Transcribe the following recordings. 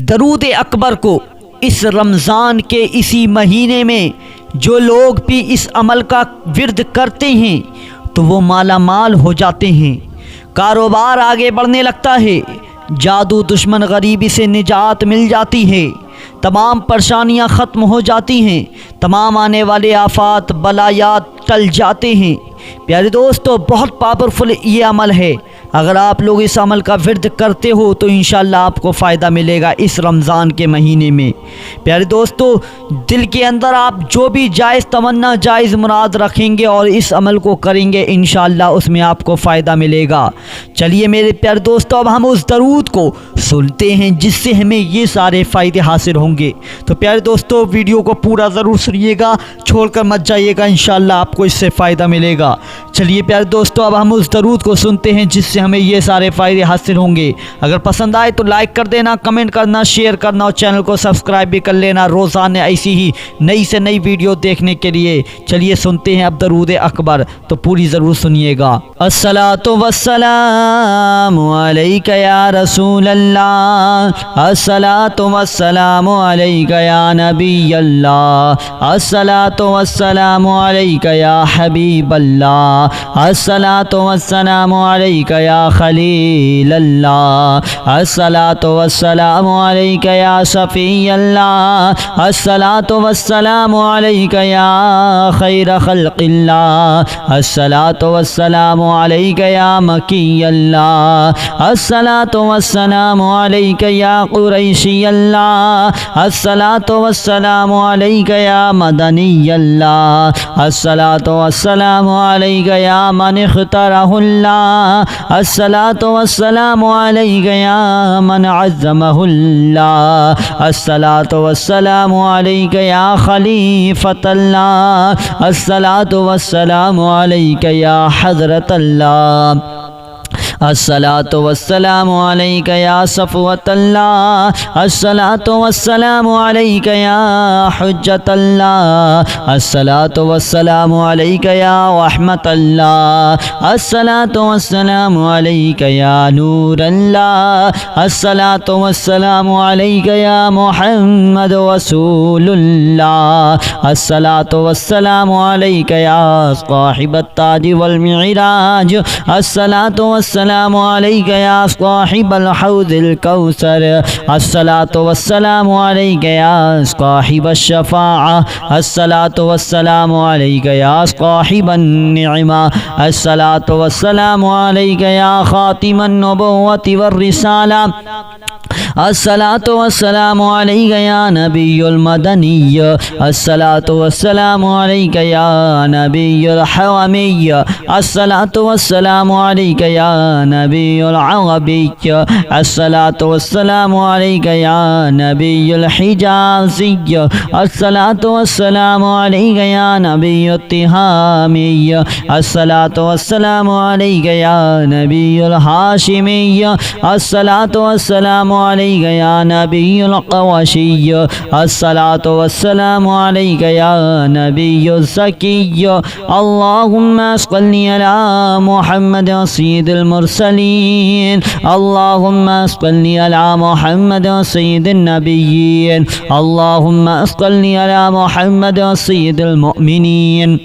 درود اکبر کو اس رمضان کے اسی مہینے میں جو لوگ بھی اس عمل کا ورد کرتے ہیں تو وہ مالا مال ہو جاتے ہیں، کاروبار آگے بڑھنے لگتا ہے، جادو دشمن غریبی سے نجات مل جاتی ہے، تمام پریشانیاں ختم ہو جاتی ہیں، تمام آنے والے آفات بلایات ٹل جاتے ہیں۔ پیارے دوستو، بہت پاورفل یہ عمل ہے۔ اگر آپ لوگ اس عمل کا ورد کرتے ہو تو انشاءاللہ آپ کو فائدہ ملے گا اس رمضان کے مہینے میں۔ پیارے دوستو، دل کے اندر آپ جو بھی جائز تمنا جائز مراد رکھیں گے اور اس عمل کو کریں گے انشاءاللہ اس میں آپ کو فائدہ ملے گا۔ چلیے میرے پیارے دوستو، اب ہم اس درود کو سنتے ہیں جس سے ہمیں یہ سارے فائدے حاصل ہوں گے۔ تو پیارے دوستو، ویڈیو کو پورا ضرور سنیے گا، چھوڑ کر مت جائیے گا، انشاءاللہ آپ کو اس سے فائدہ ملے گا۔ چلیے پیارے دوستو، اب ہم اس درود کو سنتے ہیں جس سے ہمیں یہ سارے فائدے حاصل ہوں گے۔ اگر پسند آئے تو لائک کر دینا، کمنٹ کرنا، شیئر کرنا اور چینل کو سبسکرائب بھی کر لینا روزانہ ایسی ہی نئی سے نئی ویڈیو دیکھنے کے لیے۔ چلیے سنتے ہیں اب درود اکبر، تو پوری ضرور سنیے گا۔ الصلاۃ والسلام علیک یا رسول اللہ، الصلاۃ والسلام علیک یا نبی اللہ، الصلاۃ والسلام علیک یا حبیب اللہ، الصلاۃ والسلام علیک یا خلیل اللہ، الصلاۃ والسلام علیک یا صفی اللہ، الصلاۃ والسلام علیک یا خیر خلق اللہ، الصلاۃ والسلام علیک یا مکی اللہ، الصلاۃ والسلام علیک یا قریشی اللہ، الصلاۃ والسلام علیک یا مدنی اللہ، الصلاۃ والسلام علیک یا من اخترہ اللہ، الصلاۃ والسلام علیک یا من عظمہ اللہ، الصلاۃ والسلام علیک یا خلیفۃ اللہ، الصلاۃ والسلام علیک یا حضرت اللہ، الصلاۃ والسلام علیک یا صفوۃ اللہ، الصلاۃ والسلام علیک یا حجۃ اللہ، الصلاۃ والسلام علیک یا رحمت اللہ، الصلاۃ والسلام علیک یا نور اللہ، الصلاۃ والسلام علیک یا محمد رسول اللہ، الصلاۃ والسلام علیک یا صاحب التاج والمعراج، الصلاۃ والسلام علیک یا صاحب الحوض الکوثر، الصلاۃ والسلام علیک یا صاحب الشفاعہ، الصلاۃ والسلام علیک یا صاحب النعمہ، الصلاۃ والسلام علیک یا خاتم النبوۃ والرسالہ، الصلاۃ والسلام علیک یا نبی المدنی، الصلاۃ والسلام علیک یا نبی الحرمی، الصلاۃ والسلام علیک یا نبی العربی، الصلاۃ والسلام علیک یا نبی الحجازی، الصلاۃ والسلام علیک یا نبی التہامی، الصلاۃ والسلام علیک یا نبی الہاشمی، الصلاۃ والسلام علیک یا نبی القوشی، الصلاۃ والسلام علیک یا نبی الزکی، اللہم صلی علی محمد سید المرسلین، اللہم صلی علی محمد سید النبیین، اللہم صلی علی محمد سید المؤمنین،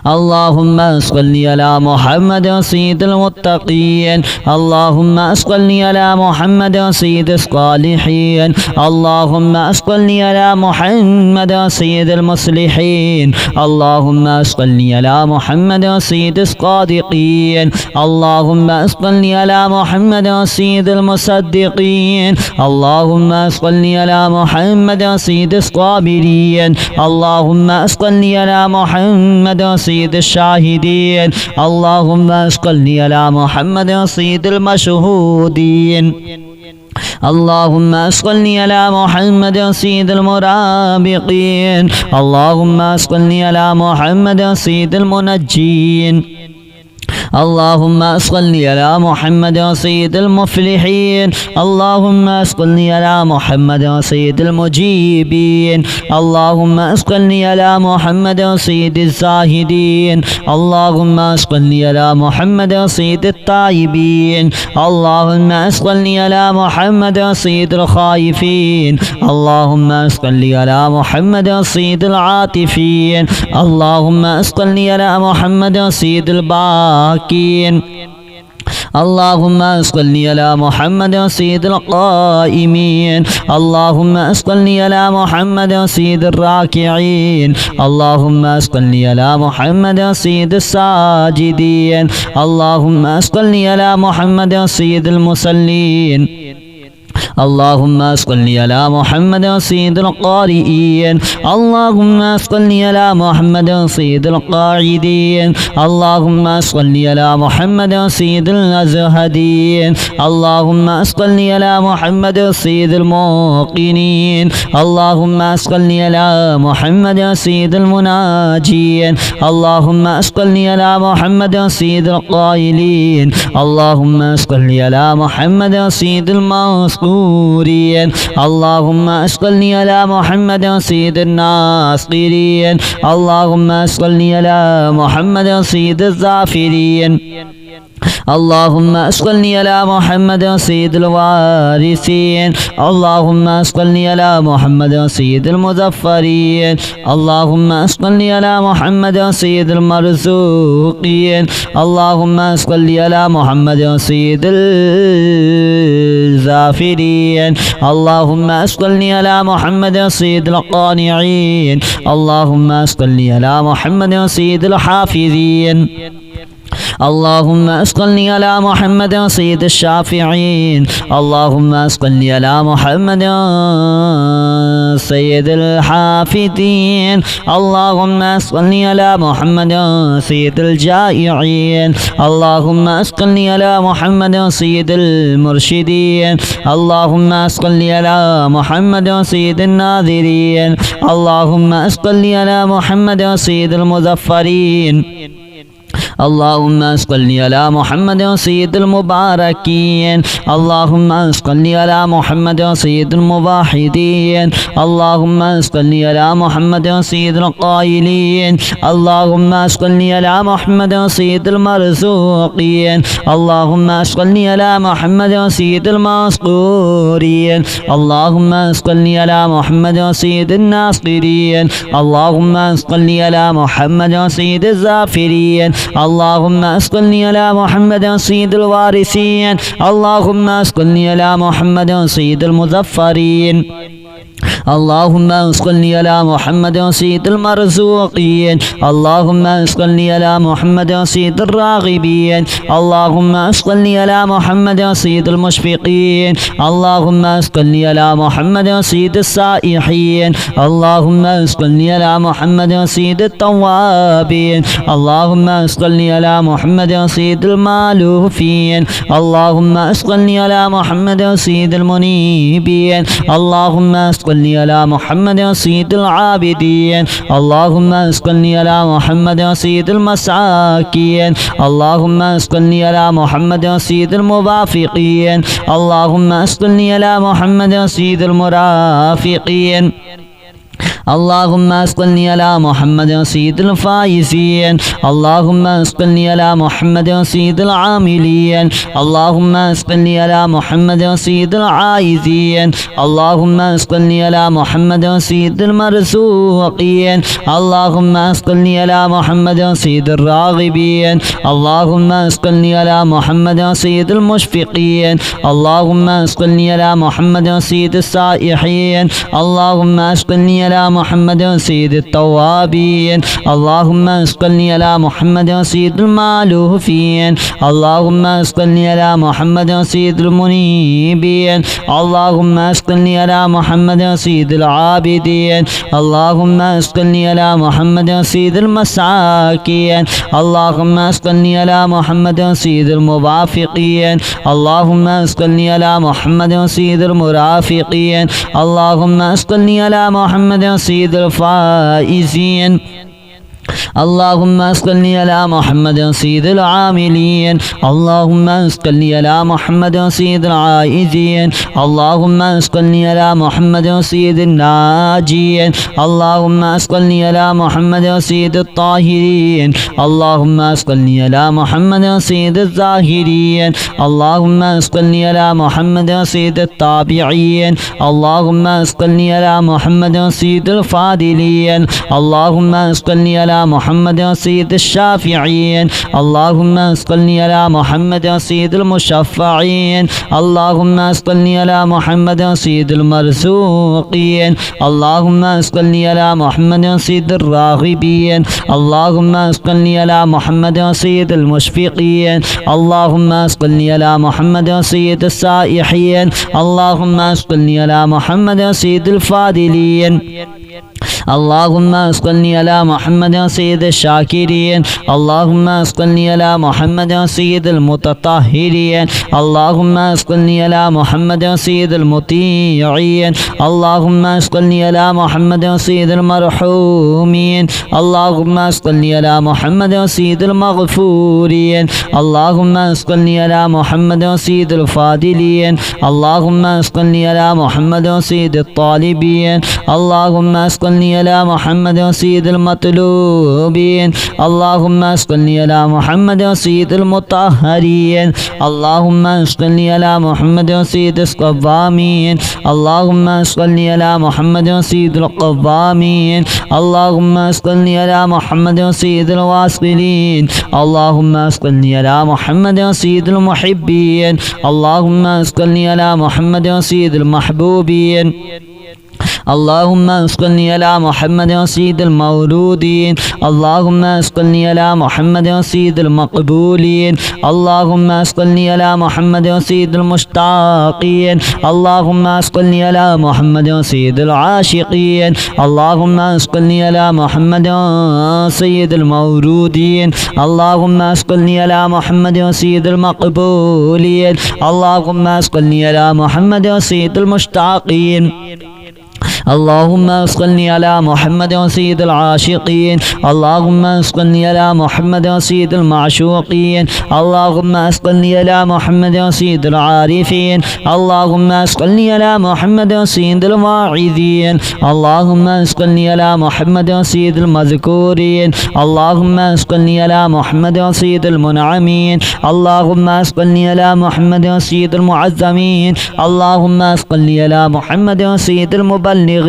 اللہم صلی علی محمد سید المتقین، اللہم صلی علی محمد سید الصالحین، اللہم صلی علی محمد سید المصلحین، اللہم صلی علی محمد سید الصادقین، اللہم صلی علی محمد سید المصدقین، اللہم صلی علی محمد سید الصابرین، اللہم صلی علی محمد سید الشاہدین، اللہم صلی علی محمد سید المشہودین، اللہم صلی علی محمد سید المرابقین، اللہم صلی علی محمد سید المنجین، اللهم صل على محمد سيد المفلحين. اللهم صل على محمد سيد المجيبين. اللهم صل على محمد سيد الزاهدين. اللهم صل على محمد سيد التائبين. اللهم صل على محمد سيد الخائفين. اللهم صل على محمد سيد العاطفين. اللهم صل على محمد سيد الباكين. اللهم صل على محمد سيد القائمين. اللهم صل على محمد سيد الراكعين. اللهم صل على محمد سيد الساجدين. اللهم صل على محمد سيد المصلين. اللهم صل على محمد سيد القارئين. اللهم صل على محمد سيد القاعدين. اللهم صل على محمد سيد الأزهدين. اللهم صل على محمد سيد الموقنين. اللهم صل على محمد سيد المناجين. اللهم صل على محمد سيد القائلين. اللهم صل على محمد سيد المذكورين. اللهم صل على محمد سيد الناصرين. اللهم صل على محمد سيد الظافرين. اللهم صل على محمد سيد الوارثين. اللهم صل على محمد سيد المظفرين. اللهم صل على محمد سيد المرزوقين. اللهم صل على محمد سيد الزافرين. اللهم صل على محمد سيد القانعين. اللهم صل على محمد سيد الحافظين. اللهم صل على محمد سيد الشافعين. اللهم صل على محمد سيد الحافظين. اللهم صل على محمد سيد الجائعين. اللهم صل على محمد سيد المرشدين. اللهم صل على محمد سيد الناذرين. اللهم صل على محمد سيد المظفرين. اللهم صل على محمد سيد المباركين. اللهم صل على محمد سيد الموحدين. اللهم صل على محمد سيد القائلين. اللهم صل على محمد سيد المرزوقين. اللهم صل على محمد سيد المذكورين. اللهم صل على محمد سيد الناصرين. اللهم صل على محمد سيد الزافرين. اللهم صل على محمد سيد الوارثين. اللهم صل على محمد سيد المظفرين. اللهم صل على محمد سيد المرزوقين. اللهم صل على محمد سيد الراغبين. اللهم صل على محمد سيد المشفقين. اللهم صل على محمد سيد السائحين. اللهم صل على محمد سيد التوابين. اللهم صل على محمد سيد المالوفين. اللهم صل على محمد سيد المنيبين. اللهم صل على محمد سيد العابدين. اللهم صل على محمد سيد المساكين. اللهم صل على محمد سيد الموافقين. اللهم صل على محمد سيد المرافقين. اللهم صل على محمد سيد الفائزين. اللهم صل على محمد سيد العاملين. اللهم صل على محمد سيد العائزين. اللهم صل على محمد سيد المرزوقين. اللهم صل على محمد سيد الراغبين. اللهم صل على محمد سيد المشفقين. اللهم صل على محمد سيد السائحين. اللهم صل على محمد سيد التوابين. اللهم صل على محمد سيد المالوفين. اللهم صل على محمد سيد المنيبين. اللهم صل على محمد سيد العابدين. اللهم صل على محمد سيد المساكين. اللهم صل على محمد سيد الموافقين. اللهم صل على محمد سيد المرافقين. اللهم صل على محمد سيد الفائزين. اللهم صل على محمد سيد العاملين اللهم صل على محمد سيد العائزين اللهم صل على محمد سيد الناجين اللهم صل على محمد سيد الطاهرين اللهم صل على محمد سيد الزاهرين اللهم صل على محمد سيد التابعين اللهم صل على محمد سيد الفاضلين اللهم صل على محمد سيد الشافعين اللهم صل على محمد سيد المشفعين اللهم صل على محمد سيد المرزوقين اللهم صل على محمد سيد الراغبين اللهم صل على محمد سيد المشفقين اللهم صل على محمد سيد السائحين اللهم صل على محمد سيد الفاضلين اللهم صل على محمد سيد الشاكرين اللهم صل على محمد سيد المتطهرين اللهم صل على محمد سيد المطيعين اللهم صل على محمد سيد المرحومين اللهم صل على محمد سيد المغفورين اللهم صل على محمد سيد الفاضلين اللهم صل على محمد سيد الطالبين اللهم صل على محمد سيد المطلوبين اللهم صل على محمد سيد المطهرين اللهم صل على محمد سيد الصوامين اللهم صل على محمد سيد القوامين اللهم صل على محمد سيد الواصلين اللهم صل على محمد سيد المحبين اللهم صل على محمد سيد المحبوبين اللهم صل على محمد سيد المولودين اللهم صل على محمد سيد المقبولين اللهم صل على محمد سيد المشتاقين اللهم صل على محمد سيد العاشقين اللهم صل على محمد سيد المورودين اللهم صل على محمد سيد المقبولين اللهم صل على محمد سيد المشتاقين اللهم صل على محمد سيد العاشقين اللهم صل على محمد سيد المعشوقين اللهم صل على محمد سيد العارفين اللهم صل على محمد سيد الواعظين اللهم صل على محمد سيد المذكورين اللهم صل على محمد سيد المنعمين اللهم صل على محمد سيد المعظمين اللهم صل على محمد سيد المبلغين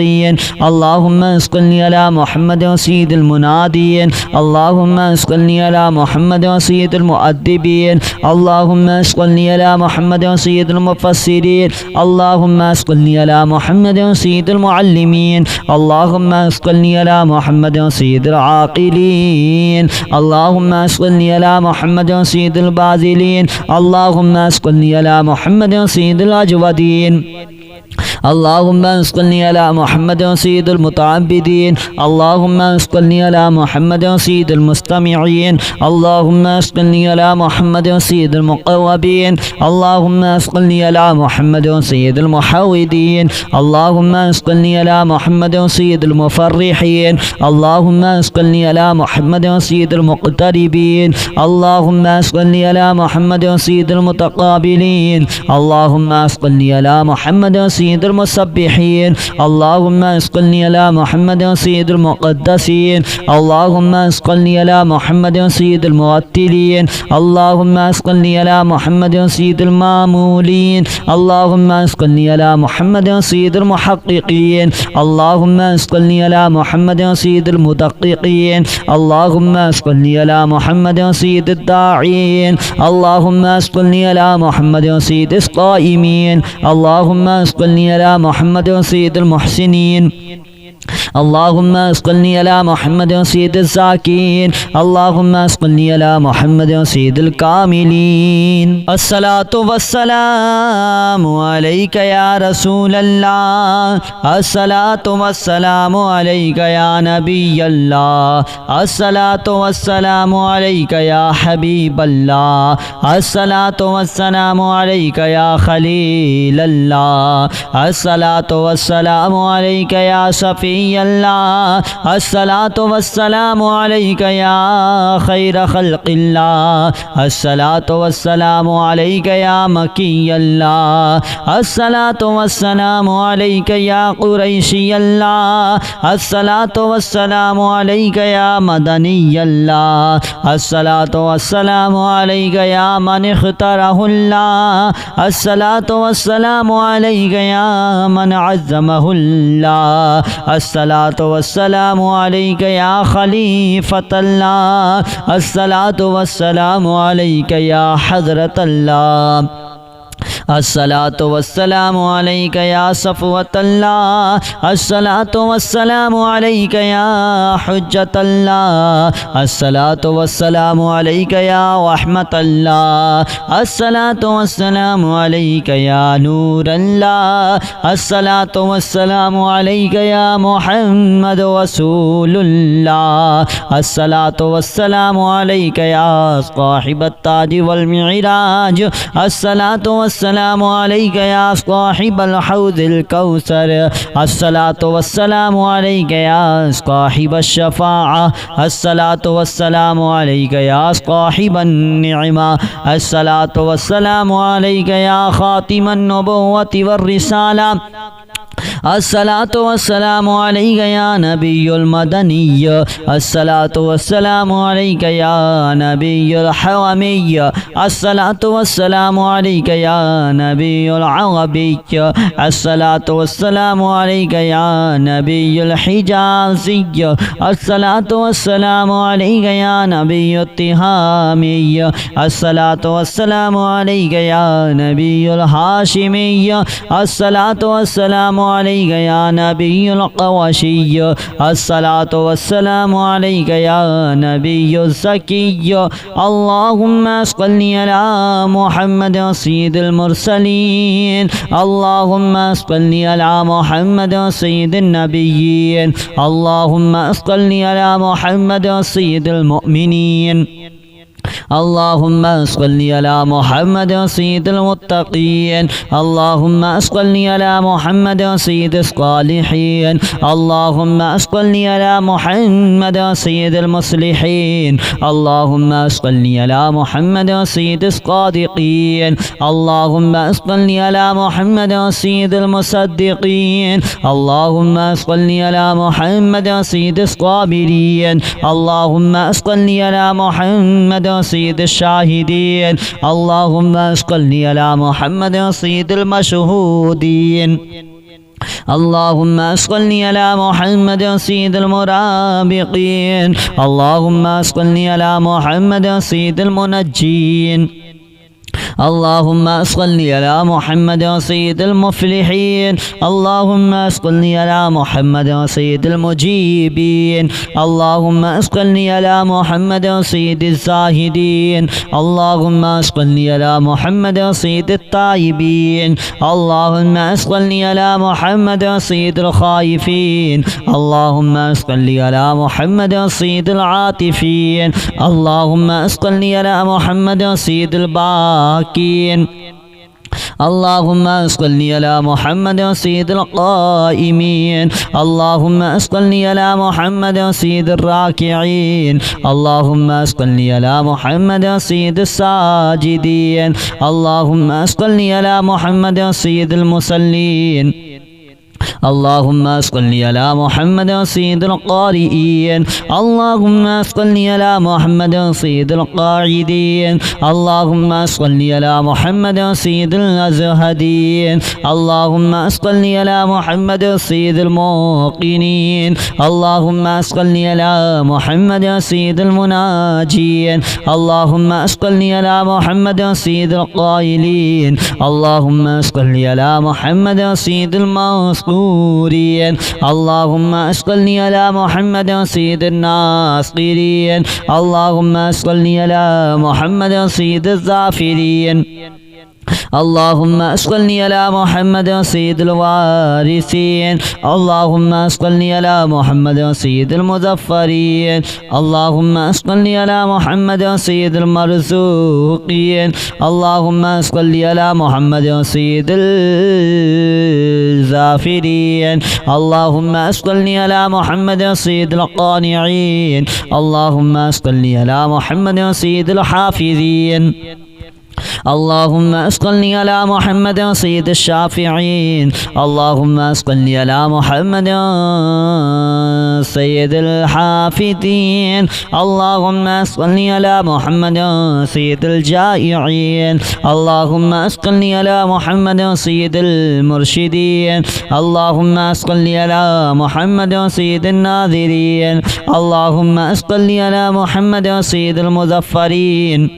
اللهم صل على محمد سيد المنادين اللهم صل على محمد سيد المؤدبين اللهم صل على محمد سيد المفسرين اللهم صل على محمد سيد المعلمين اللهم صل على محمد سيد العاقلين اللهم صل على محمد سيد الباذلين اللهم صل على محمد سيد الأجودين اللهم صل على محمد سيد المتعبدين اللهم صل على محمد سيد المستمعين اللهم صل على محمد سيد المقوبين اللهم صل على محمد سيد المحودين اللهم صل على محمد سيد المفرحين اللهم صل على محمد سيد المقتربين اللهم صل على محمد سيد المتقابلين اللهم صل على محمد سيد المسبحين اللهم صل على محمد سيد المقدسين اللهم صل على محمد سيد الموتلين اللهم صل على محمد سيد المامولين اللهم صل على محمد سيد المحققين اللهم صل على محمد سيد المدققين اللهم صل على محمد سيد الداعين اللهم صل على محمد سيد القائمين اللهم صل على محمد سيد المحسنين اللهم صل على محمد سيد الزاكين اللهم صل على محمد سيد الكاملين الصلاة والسلام عليك يا رسول الله الصلاة والسلام عليك يا نبي الله الصلاة والسلام عليك يا حبيب الله الصلاة والسلام عليك يا خليل الله الصلاة والسلام عليك يا شفيع नबी अल्लाह अस्सलातु वस्सलामु अलैका या खैर खल्क़िल्लाह अस्सलातु वस्सलामु अलैका या मकी अल्लाह अस्सलातु वस्सलामु अलैका या कुरैशी अल्लाह अस्सलातु वस्सलामु अलैका या मदनी अल्लाह अस्सलातु वस्सलामु अलैका या मन इख्तरहुल्लाह अस्सलातु वस्सलामु अलैका या मन अज़्ज़महुल्लाह अस्सलातु वस्सलामु अलैका या खलीफतल्लाह अस्सलातु वस्सलामु अलैका या हज़रतल्लाह अस्सलातु वस्सलामु अलैका या सफ़वतल्लाह अस्सलातु वस्सलामु अलैका या हुज्जतल्लाह अस्सलातु वस्सलामु अलैका या रहमतल्लाह अस्सलातु वस्सलामु अलैका या नूरल्लाह अस्सलातु वस्सलामु अलैका या मुहम्मद रसूलुल्लाह अस्सलातु वस्सलामु अलैका या साहिबत ताज वल मिराज अस्सलातु वस्सलामु अलैका या साहिबल हौज़िल कौसर अस्सलातु वस्सलामु अलैका या साहिबश शफ़ाअह अस्सलातु वस्सलामु अलैका या साहिबन निअमा अस्सलातु वस्सलामु अलैका या खातिमन नबुव्वति वर रिसाला अस्सलातु वस्सलामु अलैका या नबियुल मदनिय अस्सलातु वस्सलामु अलैका या नबियुल हवमिय अस्सलातु वस्सलामु अलैका या नबियुल अरबिय अस्सलातु वस्सलामु अलैका या नबियुल हिजाज़िय अस्सलातु वस्सलामु अलैका या नबियुत तिहामिय अस्सलातु वस्सलामु अलैका या नबियुल हाशिमिय अस्सलातु वस्सलामु अलैका या नबियुल क़वाशिय अस्सलातु वस्सलामु अलैका या नबियुज़ ज़किय अल्लाहुम्मा सल्लि अला मुहम्मद सय्यिदिल मुरसलीन अल्लाहुम्मा सल्लि अला मुहम्मद सय्यिदिन नबिय्यीन अल्लाहुम्मा सल्लि अला मुहम्मद सय्यिदिल मुअमिनीन अल्लाहुम्मा सल्लि अला मुहम्मद सय्यिदिल मुत्तक़ीन अल्लाहुम्मा सल्लि अला मुहम्मद सय्यिदिस सालिहीन अल्लाहुम्मा सल्लि अला मुहम्मद सय्यिदिल मुस्लिहीन अल्लाहुम्मा सल्लि अला मुहम्मद सय्यिदिस सादिक़ीन अल्लाहुम्मा सल्लि अला मुहम्मद सय्यिदिल मुसद्दिक़ीन अल्लाहुम्मा सल्लि अला मुहम्मद सय्यिदिस साबिरीन अल्लाहुम्मा सल्लि अला मुहम्मद सय्यिद शाहिदीन अल्लाहुम्मा सल्लि अला मुहम्मद सय्यिदिल मशहूदीन अल्लाहुम्मा सल्लि अला मुहम्मद सय्यिदिल मुराबिकीन अल्लाहुम्मा सल्लि अला मुहम्मद सय्यिदिल मुनज्जीन अल्लाहुम्मा सल्लि अला मुहम्मद सय्यिदिल मुफ़्लिहीन अल्लाहुम्मा सल्लि अला मुहम्मद सय्यिदिल मुजीबीन अल्लाहुम्मा सल्लि अला मुहम्मद सय्यिदिज़ ज़ाहिदीन अल्लाहुम्मा सल्लि अला मुहम्मद सय्यिदित ताइबीन अल्लाहुम्मा सल्लि अला मुहम्मद सय्यिदिल ख़ाइफ़ीन अल्लाहुम्मा सल्लि अला मुहम्मद सय्यिदिल आतिफ़ीन अल्लाहुम्मा सल्लि अला मुहम्मद सय्यिदिल बाकीन अल्लाहुम्मा सल्लि अला मुहम्मद सय्यिदिल क़ाइमीन अल्लाहुम्मा सल्लि अला मुहम्मद सय्यिदिर राकिईन अल्लाहुम्मा सल्लि अला मुहम्मद सय्यिदिस साजिदीन अल्लाहुम्मा सल्लि अला मुहम्मद सय्यिदिल मुसल्लीन अल्लाहुम्मा सल्लि अला मुहम्मद सय्यिदिल क़ारिईन अल्लाहुम्मा सल्लि अला मुहम्मद सय्यिदिल क़ाइदीन अल्लाहुम्मा सल्लि अला मुहम्मद सय्यिदिल अज़हदीन अल्लाहुम्मा सल्लि अला मुहम्मद सय्यिदिल मुक़ीनीन अल्लाहुम्मा सल्लि अला मुहम्मद सय्यिदिल मुनाजीन अल्लाहुम्मा सल्लि अला मुहम्मद सय्यिदिल क़ाइलीन अल्लाहुम्मा सल्लि अला मुहम्मद सय्यिदिल मज़कूरीन अल्लाहुम्मा सल्लि अला मुहम्मद सय्यिदिन नासिरीन अल्लाहुम्मा सल्लि अला मुहम्मद सय्यिदिज़ ज़ाफ़िरीन اللهم أصلي على محمد سيد الوارثين. اللهم أصلي على محمد سيد المظفرين. اللهم أصلي على محمد سيد المرزوقين. اللهم أصلي على محمد سيد الزافرين. اللهم أصلي على محمد سيد القانعين. اللهم أصلي على محمد سيد الحافظين. اللهم صل على محمد سيد الشافعين. اللهم صل على محمد سيد الحافظين. اللهم صل على محمد سيد الجائعين. اللهم صل على محمد سيد المرشدين. اللهم صل على محمد سيد الناذرين. اللهم صل على محمد سيد المظفرين.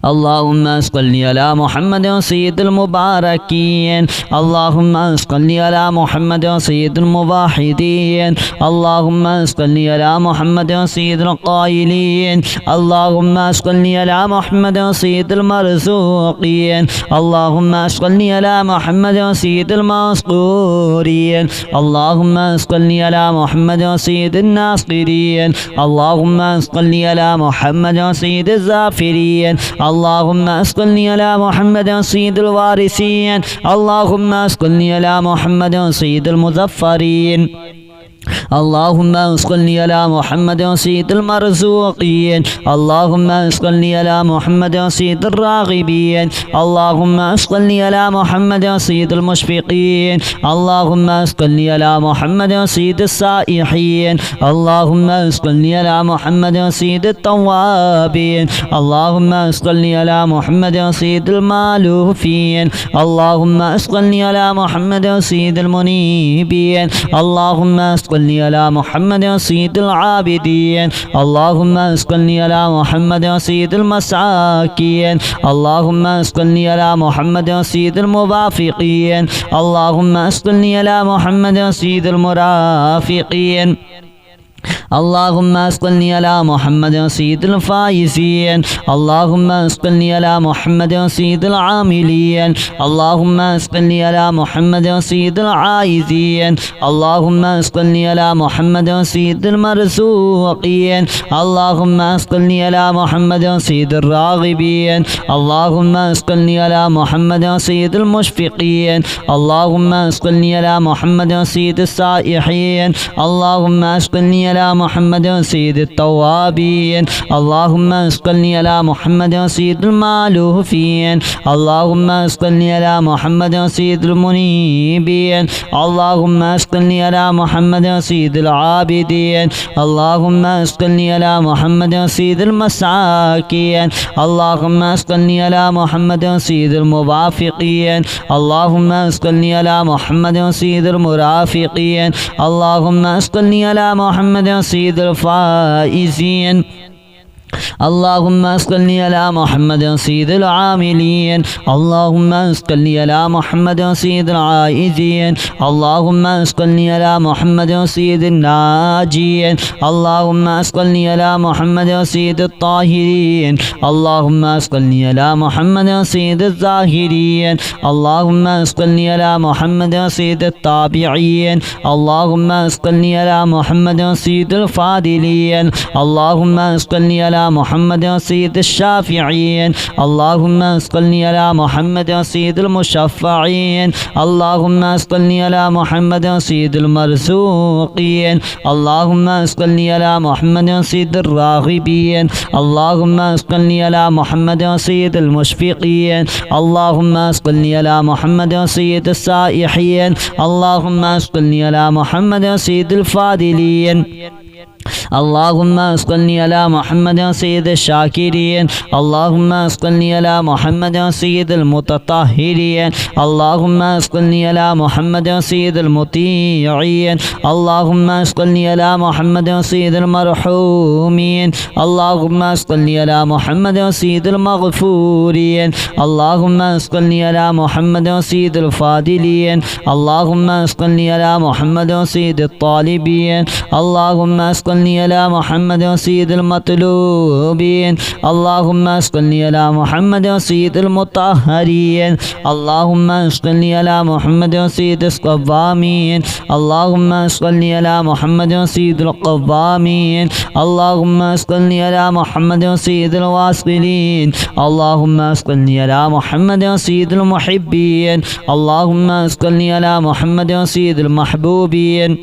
اللهم صل على محمد سيد المباركين. اللهم صل على محمد سيد الموحدين. اللهم صل على محمد سيد القائلين. اللهم صل على محمد سيد المرزوقين. اللهم صل على محمد سيد المذكورين. اللهم صل على محمد سيد الناصرين. اللهم صل على محمد سيد الزافرين. اللهم صل على محمد سيد الوارثين. اللهم صل على محمد سيد المظفرين. اللهم صل على محمد سيد المرزوقين. اللهم صل على محمد سيد الراغبين. اللهم صل على محمد سيد المشفقين. اللهم صل على محمد سيد السائحين. اللهم صل على محمد سيد التوابين. اللهم صل على محمد سيد المالوفين. اللهم صل على محمد سيد المنيبين. اللهم صل على محمد سيد العابدين. اللهم صل على محمد سيد المساكين. اللهم صل على محمد سيد الموافقين. اللهم صل على محمد سيد المرافقين. اللهم صل على محمد سيد الفائزين. اللهم صل على محمد سيد العاملين. اللهم صل على محمد سيد العائزين. اللهم صل على محمد سيد المرزوقين. اللهم صل على محمد سيد الراغبين. اللهم صل على محمد سيد المشفقين. اللهم صل على محمد سيد السائحين. اللهم صل على محمد سيد التوابين. اللهم صل على محمد سيد المالوفين. اللهم صل على محمد سيد المنيبين. اللهم صل على محمد سيد العابدين. اللهم صل على محمد سيد المساكين. اللهم صل على محمد سيد الموافقين. اللهم صل على محمد سيد المرافقين. اللهم صل على محمد سيد الفائزين. اللهم صل على محمد سيد العاملين. اللهم صل على محمد سيد العائزين. اللهم صل على محمد سيد الناجين. اللهم صل على محمد سيد الطاهرين. اللهم صل على محمد سيد الزاهرين. اللهم صل على محمد سيد التابعين. اللهم صل على محمد سيد الفاضلين. اللهم صل على محمد سيد الشافعين. اللهم صل على محمد سيد المشفعين. اللهم صل على محمد سيد المرزوقين. اللهم صل على محمد سيد الراغبين. اللهم صل على محمد سيد المشفقين. اللهم صل على محمد سيد السائحين. اللهم صل على محمد سيد الفاضلين. اللهم صل على محمد سيد الشاكرين. اللهم صل على محمد سيد المتطهرين. اللهم صل على محمد سيد المطيعين. اللهم صل على محمد سيد المرحومين. اللهم صل على محمد سيد المغفورين. اللهم صل على محمد سيد الفاضلين. اللهم صل على محمد سيد الطالبين. اللهم صل على محمد سيد المطلوبين اللهم صل على محمد سيد المطهرين اللهم صل على محمد سيد القوامين اللهم صل على محمد سيد القوامين اللهم صل على محمد سيد الواصلين اللهم صل على محمد سيد المحبين اللهم صل على محمد سيد المحبوبين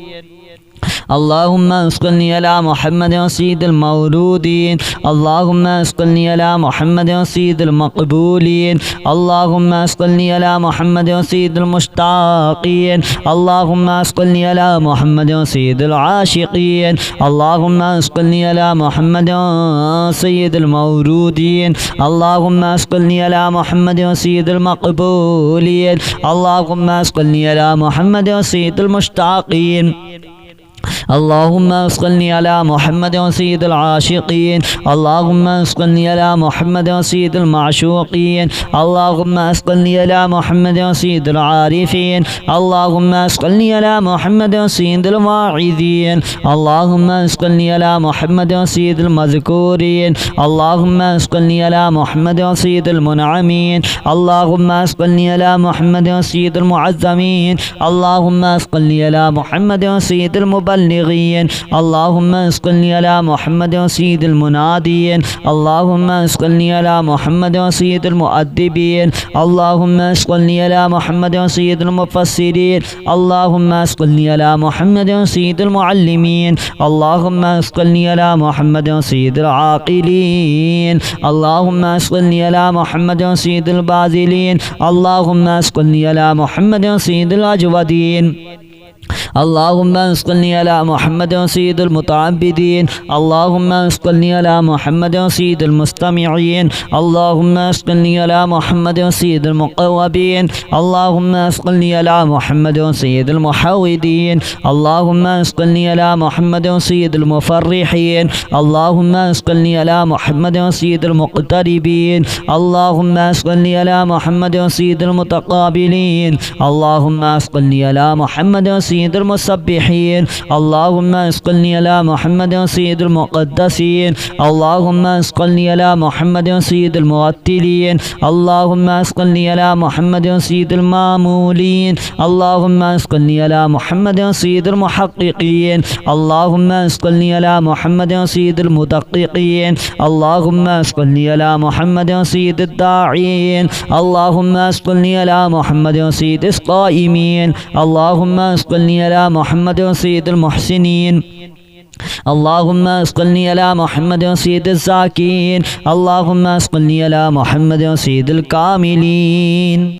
اللهم صل على محمد سيد المولودين اللهم صل على محمد سيد المقبولين اللهم صل على محمد سيد المشتاقين اللهم صل على محمد سيد العاشقين اللهم صل على محمد سيد المولودين اللهم صل على محمد سيد المقبولين اللهم صل على محمد سيد المشتاقين اللهم صل على محمد سيد العاشقين اللهم صل على محمد سيد المعشوقين اللهم صل على محمد سيد العارفين اللهم صل على محمد سيد الواعظين اللهم صل على محمد سيد المذكورين اللهم صل على محمد سيد المنعمين اللهم صل على محمد سيد المعظمين اللهم صل على محمد سيد المبلغين اللهم صل على محمد سيد المنادين اللهم صل على محمد سيد المؤدبين اللهم صل على محمد سيد المفسرين اللهم صل على محمد سيد المعلمين اللهم صل على محمد سيد العاقلين اللهم صل على محمد سيد الباذلين اللهم صل على محمد سيد الأجودين اللهم صل على محمد سيد المتعبدين اللهم صل على محمد سيد المستمعين اللهم صل على محمد سيد المقوبين اللهم صل على محمد سيد المحودين اللهم صل على محمد سيد المفرحين اللهم صل على محمد سيد المقتربين اللهم صل على محمد سيد المتقابلين اللهم صل على محمد سيد المسبحين اللهم صل على محمد سيد المقدسين اللهم صل على محمد سيد المرتلين اللهم صل على محمد سيد المامولين اللهم صل على محمد سيد المحققين اللهم صل على محمد سيد المدققين اللهم صل على محمد سيد الداعين اللهم صل على محمد سيد القائمين اللهم صل على محمد سيد المحسنين اللهم صل على محمد سيد الزاكين اللهم صل على محمد سيد الكاملين.